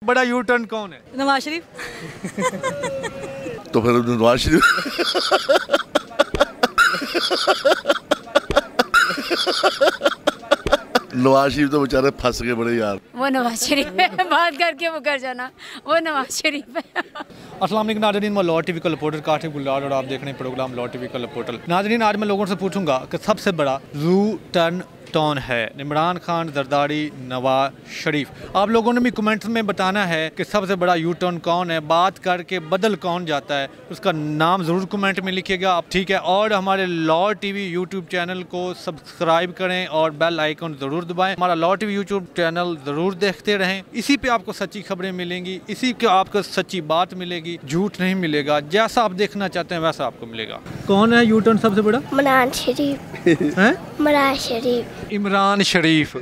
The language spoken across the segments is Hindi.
बड़ा यू टर्न कौन है? नवाज शरीफ। तो फिर नवाज शरीफ। नवाज शरीफ तो बेचारे फंस गए बड़े यार। वो नवाज शरीफ है, बात करके वो कर जाना, वो नवाज शरीफ है। अस्सलाम वालेकुम नाज़रीन, मैं लाहौर टीवी का रिपोर्टर काशिफ गुलजार और आप देख रहे हैं प्रोग्राम लाहौर टीवी का रिपोर्टर। नाज़रीन, आज मैं लोगों से पूछूंगा कि सबसे बड़ा यू टर्न कौन है? इमरान खान, जरदारी, नवाज शरीफ। आप लोगों ने भी कमेंट्स में बताना है कि सबसे बड़ा यू टर्न कौन है। बात करके बदल कौन जाता है, उसका नाम ज़रूर कमेंट में लिखिएगा आप, ठीक है। और हमारे लाहौर टीवी यूट्यूब चैनल को सब्सक्राइब करें और बेल आइकन ज़रूर दबाएं। हमारा लाहौर टीवी यूट्यूब चैनल ज़रूर देखते रहें। इसी पे आपको सच्ची खबरें मिलेंगी, इसी पे आपको सच्ची बात मिलेगी, झूठ नहीं मिलेगा। जैसा आप देखना चाहते हैं वैसा आपको मिलेगा। कौन है यू टर्न सबसे बड़ा? इमरान शरीफ। इमरान शरीफ। इमरान शरीफ।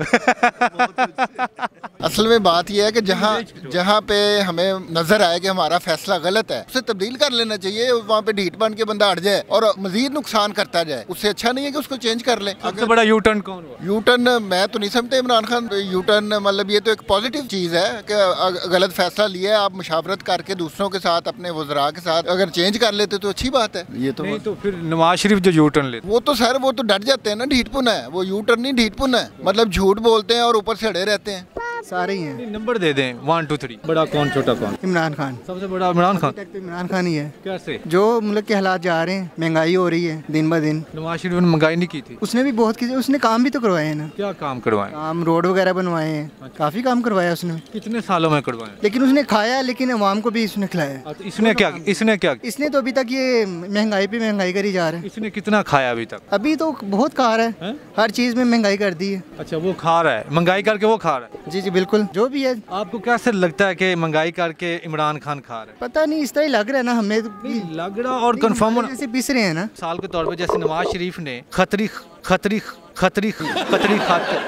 असल में बात यह है कि जहाँ पे हमें नजर आए कि हमारा फैसला गलत है, उसे तब्दील कर लेना चाहिए। वहाँ पे ढीठ बन के बंदा अड़ जाए और मजीद नुकसान करता जाए, उससे अच्छा नहीं है कि उसको चेंज कर ले। सबसे बड़ा यू टर्न कौन हुआ? यू टर्न मैं तो नहीं समझता इमरान खान यू टर्न, मतलब ये तो एक पॉजिटिव चीज़ है कि गलत फैसला लिया है, आप मुशावरत करके दूसरों के साथ, अपने वज़रा के साथ अगर चेंज कर लेते तो अच्छी बात है। ये तो नहीं, तो फिर नवाज शरीफ जो यू टर्न लेते, वो तो सर वो तो डर जाते हैं ना, ढीठपुन है वो। यू टर्न नहीं, ढीठपुन है, मतलब झूठ बोलते हैं और ऊपर से अड़े रहते हैं। सारे ही हैं। नंबर दे दें 1 2 3। बड़ा कौन, छोटा कौन? इमरान खान। सबसे बड़ा इमरान खान। तो इमरान खान ही है। कैसे? जो मुल्क के हालात जा रहे हैं, महंगाई हो रही है दिन ब दिन। नवाज शरीफ ने महंगाई नहीं की थी? उसने भी बहुत की, उसने काम भी तो करवाए हैं ना। क्या काम करवाए? काम, रोड वगैरह बनवाए हैं। अच्छा। काफी काम करवाया उसने। कितने सालों में करवाए? लेकिन उसने खाया, लेकिन अवाम को भी इसने खिलाया। इसने क्या? इसने तो अभी तक ये महंगाई पे महंगाई करी जा रहा है। इसने कितना खाया अभी तक? अभी तो बहुत खा रहा है, हर चीज में महंगाई कर दी है। अच्छा, वो खा रहा है, महंगाई करके वो खा रहा है। जी जी बिल्कुल, जो भी है। आपको कैसे लगता है कि महंगाई करके इमरान खान खा रहा है? पता नहीं, इस तरह ही लग रहा है ना हमें। लग रहा और कंफर्म जैसे पिस रहे हैं ना। साल के तौर पे जैसे नवाज शरीफ ने खतरी खत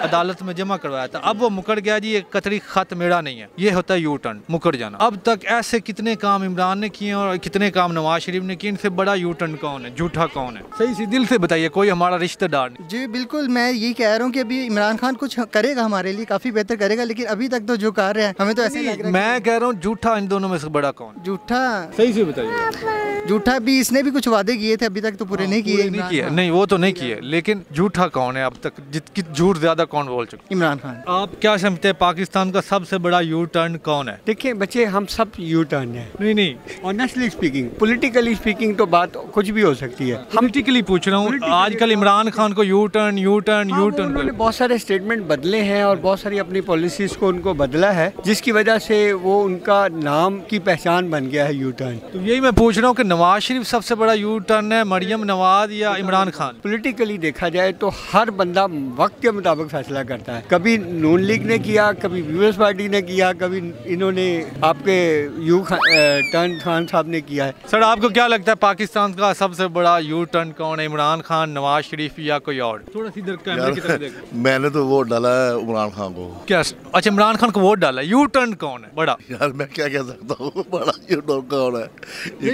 अदालत में जमा करवाया था, अब वो मुकर गया जी, ये खतरी खत मेरा नहीं है, ये होता है यू टर्न, मुकर जाना। अब तक ऐसे कितने काम इमरान ने किए और कितने काम नवाज शरीफ ने किए, इनसे बड़ा यू टर्न कौन है, झूठा कौन है? सही सी दिल से बताइए, कोई हमारा रिश्तेदार नहीं। जी बिल्कुल, मैं यही कह रहा हूँ कि अभी इमरान खान कुछ करेगा हमारे लिए, काफी बेहतर करेगा, लेकिन अभी तक तो जो कर रहे हैं हमें तो ऐसे लग रहा है। मैं कह रहा हूँ झूठा इन दोनों में से बड़ा कौन? झूठा? सही से बताइए। झूठा भी इसने भी कुछ वादे किए थे, अभी तक तो पूरे नहीं किए। नहीं, वो तो नहीं किए, लेकिन झूठा कौन है अब तक? झूठ ज्यादा कौन बोल चुके? इमरान खान। आप क्या समझते हैं पाकिस्तान का सबसे बड़ा यू टर्न कौन है? देखिए बच्चे, हम सब यू टर्न है। नहीं, ऑनेस्टली स्पीकिंग, पॉलिटिकली स्पीकिंग तो बात कुछ भी हो सकती है। हम पॉलिटिकली पूछ रहा हूँ। आजकल इमरान खान को यू टर्न उन्होंने बहुत सारे स्टेटमेंट बदले हैं और बहुत सारी अपनी पॉलिसीज को उनको बदला है, जिसकी वजह से वो उनका नाम की पहचान बन गया है यू टर्न। तो यही मैं पूछ रहा हूँ कि नवाज शरीफ सबसे बड़ा यू टर्न है, मरियम नवाज या इमरान खान? पॉलिटिकली देखा जाए तो हर बंदा वक्त के मुताबिक फैसला करता है। कभी नून लीग ने किया, कभी पीपल्स पार्टी ने किया, कभी इन्होंने आपके टर्न खान साहब ने किया है। सर, आपको क्या लगता है पाकिस्तान का सबसे बड़ा यू टर्न कौन है, इमरान खान, नवाज शरीफ या कोई और? थोड़ा सी इधर कैमरे की तरफ देखो। मैंने तो वोट डाला है इमरान खान को। क्या? अच्छा, इमरान खान को वोट डाला है। यू टर्न कौन है बड़ा? यार मैं क्या कह सकता हूँ, बड़ा यू टर्न कौन है?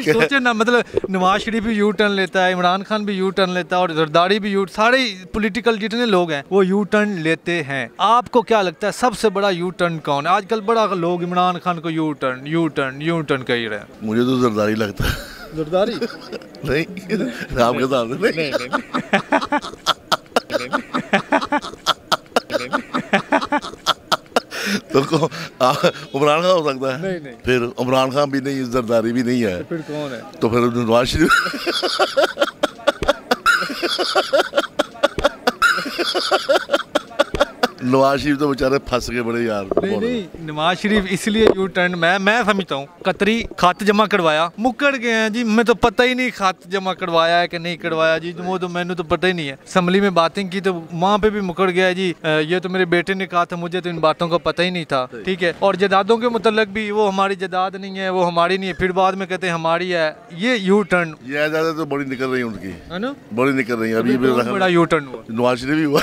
सोचे ना, मतलब नवाज शरीफ भी यू टर्न लेता है, इमरान खान भी यू टर्न लेता है और जरदारी भी सारे पॉलिटिकल जितने लोग हैं वो यू टर्न लेते हैं। आपको क्या लगता है सबसे बड़ा यू टर्न कौन है? आजकल बड़ा लोग इमरान खान को यू टर्न कह रहे हैं। मुझे तो जरदारी लगता है। जरदारी? नहीं, आपके सामने नहीं। तो इमरान खान हो सकता है? नहीं। फिर इमरान खान भी नहीं, जरदारी भी नहीं है। तो फिर कौन है? तो फिर नवाज शरीफ। नवाज शरीफ तो बेचारे फंस गए बड़े यार। नहीं, नवाज शरीफ इसलिए यू टर्न मैं समझता हूँ, कतरी खत जमा करवाया, मुकर गए हैं जी। मैं तो पता ही नहीं खत जमा करवाया है कि नहीं करवाया जी, वो तो मैंने तो पता ही नहीं है। असम्बली में बातें की तो वहाँ पे भी मुकर गया जी, ये तो मेरे बेटे ने कहा था, मुझे तो इन बातों का पता ही नहीं था, ठीक है। और जदादों के मुतल्लक भी, वो हमारी जदाद नहीं है, वो हमारी नहीं है, फिर बाद में कहते हैं हमारी है। ये यू टर्न, ये ज्यादा तो बड़ी निकल रही है उनकी, है ना, बड़ी निकल रही है। अभी बड़ा यू टर्न हुआ, नवाज शरीफ भी हुआ।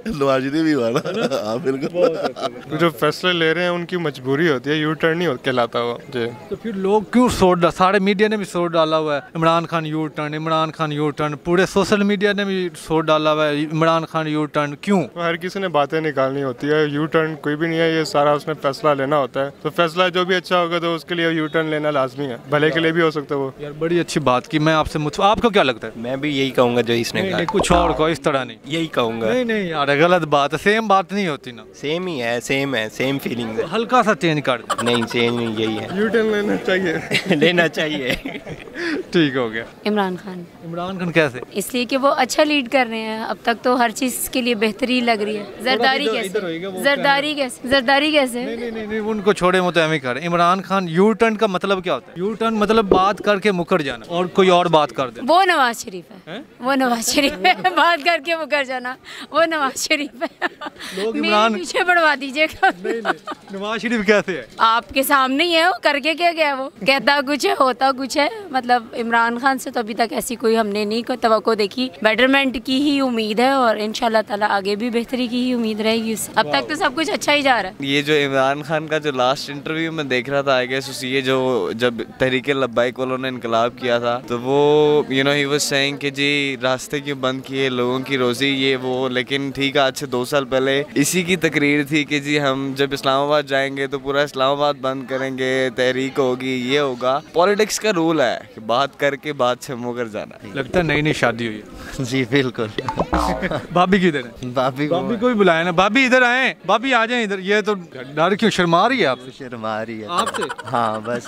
नवाज शरीफ भी हुआ ना। हाँ बिल्कुल। जो फैसले ले रहे हैं उनकी मजबूरी होती है, यू टर्न नहीं कहलाता वो जी। तो फिर लोग क्यों सारे मीडिया ने भी शोर डाला हुआ है, Imran Khan U turn, Imran Khan U turn, पूरे सोशल मीडिया ने भी शोर डाला हुआ है इमरान खान यू टर्न, क्यों? हर किसी ने बातें निकालनी होती है, यू टर्न कोई भी नहीं है, ये सारा उसने फैसला लेना होता है। तो फैसला जो भी अच्छा होगा तो उसके लिए यू टर्न लेना लाजमी है, भले के लिए भी हो सकता है वो। यार बड़ी अच्छी बात की, मैं आपसे आपको क्या लगता है? मैं भी यही कहूँगा जो इसने कहा। नहीं, कुछ और को, इस तरह नहीं, यही कहूँगा। नहीं यार गलत बात है, सेम बात नहीं होती ना। सेम ही है, सेम फीलिंग है। हल्का सा चेंज कर दे। नहीं चेंज नहीं, यही है, यू टर्न लेना चाहिए। लेना चाहिए। ठीक हो गया। इमरान खान। इमरान खान कैसे? इसलिए कि वो अच्छा लीड कर रहे हैं, अब तक तो हर चीज़ के लिए बेहतरी लग रही है। जरदारी कैसे? नहीं, उनको छोड़े, वो तो एम ही कर। इमरान खान यू टर्न का मतलब क्या होता है? यू टर्न मतलब बात करके मुकर जाना और कोई और बात कर दे। वो नवाज शरीफ है, वो नवाज शरीफ है। बात करके मुकर जाना वो नवाज शरीफ है। लोग इमरान पीछे बढ़वा दीजिएगा। नवाज शरीफ कैसे है? आपके सामने ही है, वो करके क्या गया, वो कहता कुछ है होता कुछ है। मतलब इमरान खान से तो अभी तक ऐसी कोई हमने नहीं कोई तवक्को देखी, बेटरमेंट की ही उम्मीद है और इंशाल्लाह ताला आगे भी बेहतरी की ही उम्मीद रहेगी उससे। अब तक तो सब कुछ अच्छा ही जा रहा है। ये जो इमरान खान का जो लास्ट इंटरव्यू में देख रहा था, आई गेस ये जो जब तहरीक लब्बाइक वालों ने इनकलाब किया था, तो वो ही वाज सेइंग कि जी रास्ते क्यों बंद किए, लोगों की रोजी ये वो। लेकिन ठीक है, आज से 2 साल पहले इसी की तकरीर थी कि जी हम जब इस्लामाबाद जाएंगे तो पूरा इस्लामाबाद बंद करेंगे, तहरीक होगी, ये होगा। पॉलिटिक्स का रूल है कि बात करके बात से मुकर जाना। लगता है नई शादी हुई है। जी बिल्कुल। भाभी किधर है? भाभी को भी बुलाया ना। भाभी इधर आए, भाभी आ जाए इधर। ये तो डर क्यों, शर्मा रही है आपसे? शर्मा रही है आपसे? हाँ बस।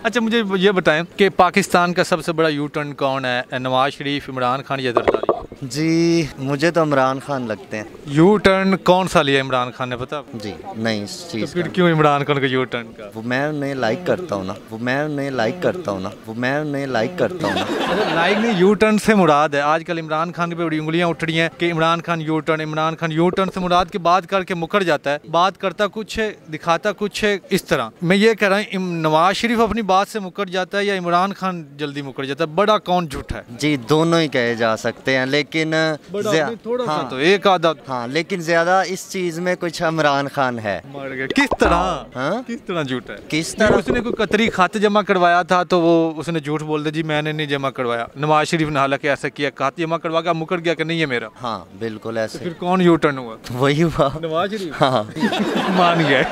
अच्छा मुझे ये बताएं कि पाकिस्तान का सबसे बड़ा यू टर्न कौन है, नवाज शरीफ, इमरान खान या जरदारी? जी मुझे तो इमरान खान लगते हैं। यू टर्न कौन सा लिया इमरान खान ने, पता? जी नहीं, इस चीज़ तो फिर क्यों इमरान खान का यू टर्न का? वो मैं उन्हें लाइक करता हूँ ना, लाइक नहीं, यू टर्न से मुराद है। आजकल इमरान खान पे बड़ी उंगलियां उठ रही हैं कि इमरान खान यू टर्न से मुराद की बात करके मुकर जाता है, बात करता कुछ है दिखाता कुछ है, इस तरह। मैं ये कह रहा हूँ नवाज शरीफ अपनी बात से मुकर जाता है या इमरान खान जल्दी मुकर जाता है? बड़ा कौन झूठा है? जी दोनों ही कहे जा सकते हैं, लेकिन थोड़ा सा तो एक आधा। हाँ लेकिन ज्यादा इस चीज में कुछ इमरान खान है। किस तरह? हाँ? किस तरह झूठा है? किस तरह? उसने कोई कतरी खाते जमा करवाया था तो वो उसने झूठ बोल दिया, जी मैंने नहीं जमा करवाया। नवाज शरीफ ने हालांकि ऐसा किया, खाते जमा करवा के मुकर गया कि नहीं है मेरा। हाँ बिल्कुल ऐसे। तो फिर कौन यू टर्न हुआ? वही हुआ, नवाज शरीफ। हाँ मान गए।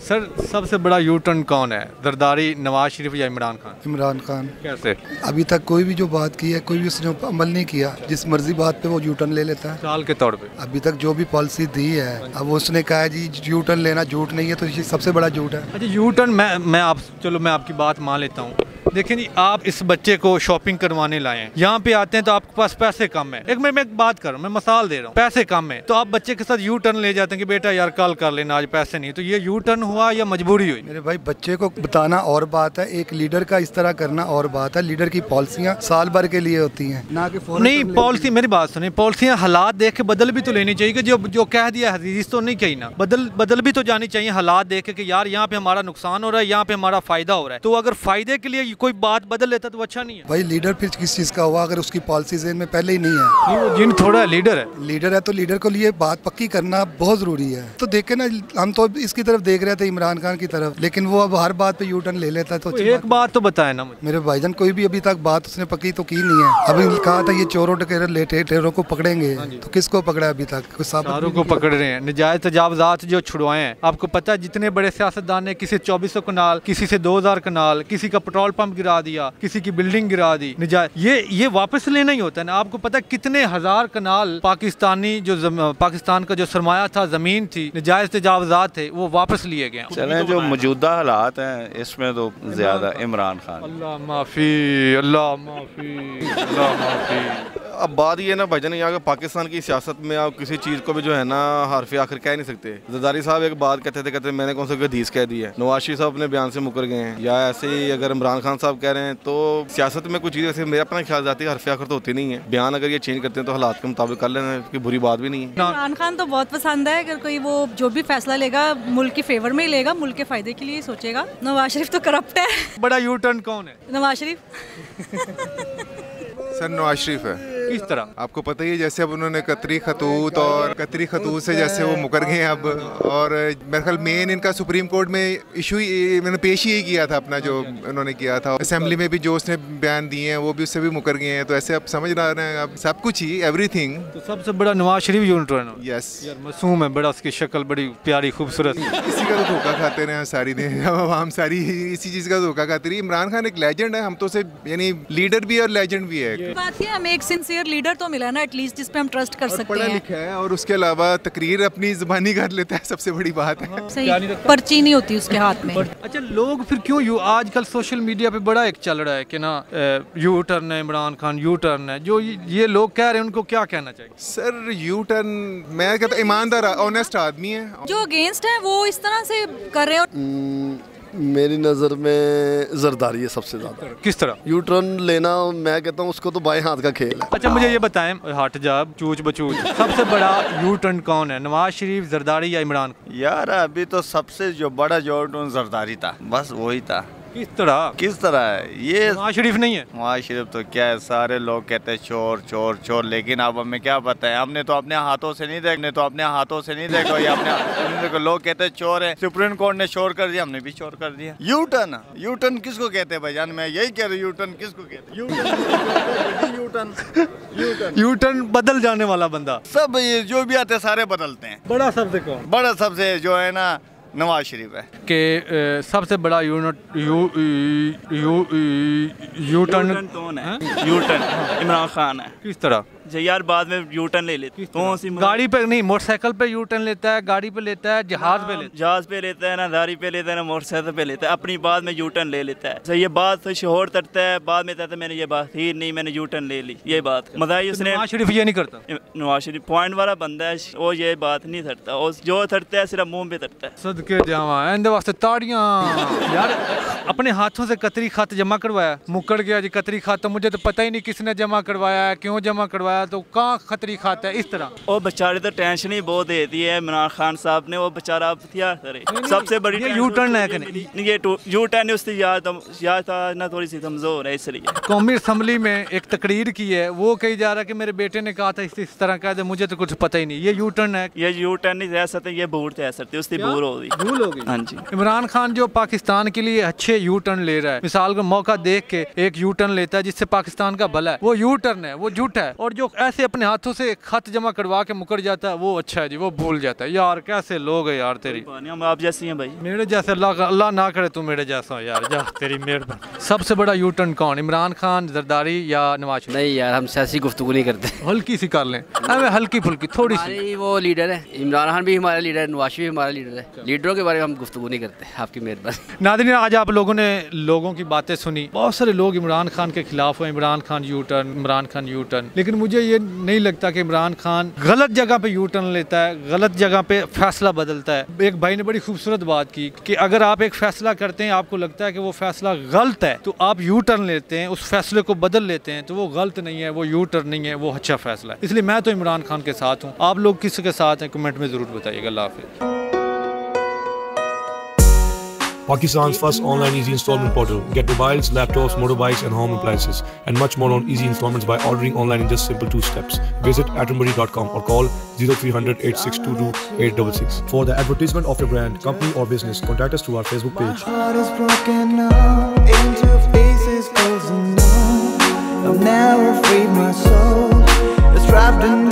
सर सबसे बड़ा यू टर्न कौन है, जरदारी, नवाज शरीफ या इमरान खान? इमरान खान। कैसे? अभी तक कोई भी जो बात की है, कोई भी उसने अमल नहीं किया, जिस मर्जी बात पे वो यू टर्न ले लेता है साल के तौर पे। अभी तक जो भी पॉलिसी दी है, अब उसने कहा है जी यू टर्न लेना झूठ नहीं है, तो ये सबसे बड़ा झूठ है। अच्छा यू टर्न मैं आपकी बात मान लेता हूँ। देखिए जी, आप इस बच्चे को शॉपिंग करवाने लाए हैं, यहाँ पे आते हैं तो आपके पास पैसे कम है। मैं एक बात कर रहा हूँ, मैं मिसाल दे रहा हूँ, पैसे कम है तो आप बच्चे के साथ यू टर्न ले जाते हैं कि बेटा यार कल कर लेना, आज पैसे नहीं। तो ये यू टर्न हुआ या मजबूरी हुई? मेरे भाई बच्चे को बताना और बात है, एक लीडर का इस तरह करना और बात है। लीडर की पॉलिसियाँ साल भर के लिए होती हैं, ना कि नहीं। पॉलिसी, मेरी बात सुनिए, पॉलिसियाँ हालात देख के बदल भी तो लेनी चाहिए कि जो कह दिया हदीस तो नहीं कही ना, बदल भी तो जानी चाहिए हालात देख के यार यहाँ पे हमारा नुकसान हो रहा है, यहाँ पे हमारा फायदा हो रहा है। तो अगर फायदे के लिए कोई बात बदल लेता तो अच्छा नहीं है भाई। लीडर फिर किस चीज का हुआ अगर उसकी पॉलिसी जेन में पहले ही नहीं है? जिन थोड़ा लीडर है तो लीडर को लिए बात पक्की करना बहुत जरूरी है। तो देखे ना, हम तो इसकी तरफ देख रहे थे, इमरान खान की तरफ, लेकिन वो अब हर बात पे यू टर्न ले लेता है। तो एक बात तो बताए ना मुझे। मेरे भाईजान कोई भी अभी तक बात उसने पक्की तो की नहीं है। अभी कहा था ये चोरों टेरों को पकड़ेंगे, तो किसको पकड़ा अभी तक? सारों को पकड़ रहे हैं। नजायज तजावजात जो छुड़वाए हैं, आपको पता है जितने बड़े सियासतदान ने, किसी 2400 कनाल, किसी से 2000 कनाल, किसी का पेट्रोल पंप गिरा दिया, किसी की बिल्डिंग गिरा दी, ये वापस लेना ही होता है ना। आपको पता है कितने हजार कनाल पाकिस्तान का जो सरमाया था, जमीन थी, नजायज तजावजात थे, वो वापस लिए गए। चलें जो मौजूदा हालात हैं इसमें तो ज्यादा इमरान खान। अल्लाह माफी, अल्लाह माफी, अल्लाह माफी। अब बात ये ना भाईजान, यहाँ के पाकिस्तान की सियासत में आप किसी चीज़ को भी जो है ना हरफ आखिर कह नहीं सकते। जरदारी साहब एक बात कहते मैंने कौन सा हदीस कह दी है, नवाज शरीफ साहब अपने बयान से मुकर गए हैं, या ऐसे ही अगर इमरान खान साहब कह रहे हैं। तो सियासत में कुछ चीज़ ऐसे मेरा अपना ख्याल जाती है, हरफ आखिर तो होती नहीं है। बयान अगर ये चेंज करते हैं तो हालात के मुताबिक कर लेना, कोई बुरी बात भी नहीं है। इमरान खान तो बहुत पसंद है, अगर कोई वो जो भी फैसला लेगा मुल्क के फेवर में ही लेगा, मुल्क के फायदे के लिए सोचेगा। नवाज शरीफ तो करप्ट है। बड़ा यू टर्न कौन है? नवाज शरीफ। सर नवाज शरीफ है। किस तरह? आपको पता ही है, जैसे अब उन्होंने कतरी खतूत और कतरी खतूत से जैसे वो मुकर गए अब, और मेरे ख्याल मेन इनका सुप्रीम कोर्ट में इशू मैंने पेश ही किया था अपना, जो उन्होंने किया था असेंबली में भी, जो उसने बयान दिए हैं वो भी उससे भी मुकर गए हैं। तो ऐसे आप समझ रहे हैं अब सब कुछ ही एवरीथिंग। तो सबसे बड़ा नवाज शरीफ यूनिटर्न। यस यार मासूम है बड़ा, उसकी शक्ल बड़ी प्यारी खूबसूरत। इसी का तो धोखा खाते रहे सारी दिन, आवाम सारी इसी चीज़ का धोखा खाती रही। इमरान खान एक लेजेंड है, हम तो से यानी लीडर भी है और लेजेंड भी है। बात है हमें एक सिंसियर लीडर तो मिला ना एटलीस्ट, जिस पे हम ट्रस्ट कर सकते हैं। पढ़ा लिखा है और उसके अलावा तकरीर अपनी जुबानी कर लेता है, सबसे बड़ी बात है। सही, पर्ची नहीं होती उसके हाथ में। अच्छा, लोग फिर क्यों आजकल सोशल मीडिया पे बड़ा एक चल रहा है कि ना यू टर्न है इमरान खान, यू टर्न है, जो ये लोग कह रहे हैं उनको क्या कहना चाहिए? सर यू टर्न मैं कहता ईमानदार ऑनेस्ट आदमी है। जो अगेंस्ट है वो इस तरह से कर रहे हैं। मेरी नज़र में जरदारी है सबसे ज़्यादा। किस तरह? यू टर्न लेना, मैं कहता हूँ उसको तो बाएं हाथ का खेल है। अच्छा मुझे ये बताएं, हट जाब चूच बचूच, सबसे बड़ा यू टर्न कौन है, नवाज शरीफ, जरदारी या इमरान? यार अभी तो सबसे जो बड़ा यू टर्न जरदारी था, बस वही था। किस तरह है ये? नवाज शरीफ नहीं है। नवाज शरीफ तो क्या है, सारे लोग कहते हैं चोर चोर चोर, लेकिन अब हमें क्या पता है, हमने तो अपने हाथों से नहीं देखा, ये अपने लोग कहते हैं चोर है, सुप्रीम कोर्ट ने चोर कर दिया, हमने भी चोर कर दिया। यू टर्न किसको कहते हैं भाईजान? मैं यही कह रहा हूँ, यू टर्न किसको कहते हैं? यू टर्न बदल जाने वाला बंदा। सब ये जो भी आते सारे बदलते हैं। बड़ा सबसे कौन? बड़ा सबसे जो है ना नवाज शरीफ है कि सबसे बड़ा यू टर्न कौन है? यू टर्न इमरान खान है। किस तरह? यार बाद में यू टर्न ले लेते हैं। गाड़ी पे नहीं, मोटरसाइकिल पे यू टर्न लेता है, गाड़ी पे लेता है, जहाज पे लेता है ना, गाड़ी पे लेता है ना, मोटरसाइकिल पे लेता है, अपनी बात में यू टर्न ले लेता है। ये बात से शोहर तड़ता है, बाद में कहता है मैंने ये बात ही नहीं, मैंने यू टर्न ले ली। ये बात मजाई उसने। नवाज शरीफ ये नहीं करता। नवाज शरीफ पॉइंट वाला बंदा है, वो ये बात नहीं तड़ता, और जो तड़ता है सिर्फ मुंह पे तड़ता है। सदके जावा इंदे वास्ते ताड़ियां। यार अपने हाथों से कतरी खत जमा करवाया, मुकर गया जी कतरी खत, तो मुझे तो पता ही नहीं किसने जमा करवाया है, क्यों जमा करवाया, तो कहाँ खतरी खाता है। इस तरह वो बेचारे तो टेंशन ही बहुत देती है इमरान खान साहब ने, वो बेचारा अब क्या करे। सबसे बड़ी यू टर्न है कि नहीं? ये यू टर्न उसकी याद ना थोड़ी सी कमजोर है, इसलिए। कौमी असम्बली में एक तकरीर की है, वो कही जा रहा है कि मेरे बेटे ने कहा था इस तरह कह दे, मुझे तो कुछ पता ही नहीं। ये यू टर्न है? ये यू टर्न नहीं रह सकते, ये भूल रह सकते, उसकी भूल होगी। हाँ जी। इमरान खान जो पाकिस्तान के लिए अच्छे यू टर्न ले रहा है, मिसाल का मौका देख के एक यू टर्न लेता है जिससे पाकिस्तान का भला है, वो यू टर्न है, वो झूठा है। और जो ऐसे अपने हाथों से खत जमा करवा के मुकर जाता है, वो अच्छा है जी, वो भूल जाता है। यार कैसे लोग है यार तेरी। हम आप जैसी हैं भाई, मेरे जैसे। अल्लाह ना करे तू मेरे जैसा हो यार, जा तेरी मेहरबानी। सबसे बड़ा यू टर्न कौन, इमरान खान, जरदारी या नवाज शरीफ? नहीं यार, हम सियासी गुफ्तगू नहीं करते। हल्की सी कर लें, हल्की फुल्की थोड़ी सी। वो लीडर है, इमरान खान भी हमारा लीडर है, नवाज शरीफ भी हमारा लीडर है। लीडरों के बारे में हम गुफ्तगू नहीं करते। आपकी मेहरबानी। नाज़रीन, आज आप लोगों ने लोगों की बातें सुनी, बहुत सारे लोग इमरान खान के खिलाफ हैं, इमरान खान यू टर्न, लेकिन मुझे ये नहीं लगता कि इमरान खान गलत जगह पे यू टर्न लेता है, गलत जगह पे फैसला बदलता है। एक भाई ने बड़ी खूबसूरत बात की कि अगर आप एक फैसला करते हैं, आपको लगता है कि वो फैसला गलत है, तो आप यू टर्न लेते हैं, उस फैसले को बदल लेते हैं, तो वो गलत नहीं है, वो यू टर्न नहीं है, वो अच्छा फैसला है। इसलिए मैं तो इमरान खान के साथ हूँ। आप लोग किसके साथ हैं कमेंट में ज़रूर बताइएगा। अल्लाह हाफ़िज़। Pakistan's first online easy installment portal. Get mobiles, laptops, motorbikes and home appliances and much more on easy installments by ordering online in just simple 2 steps. Visit attenbury.com or call 0300 8622 866. For the advertisement of your brand, company or business, contact us through our Facebook page. My heart is broken now, interfaces closing now. I'm now afraid my soul is trapped in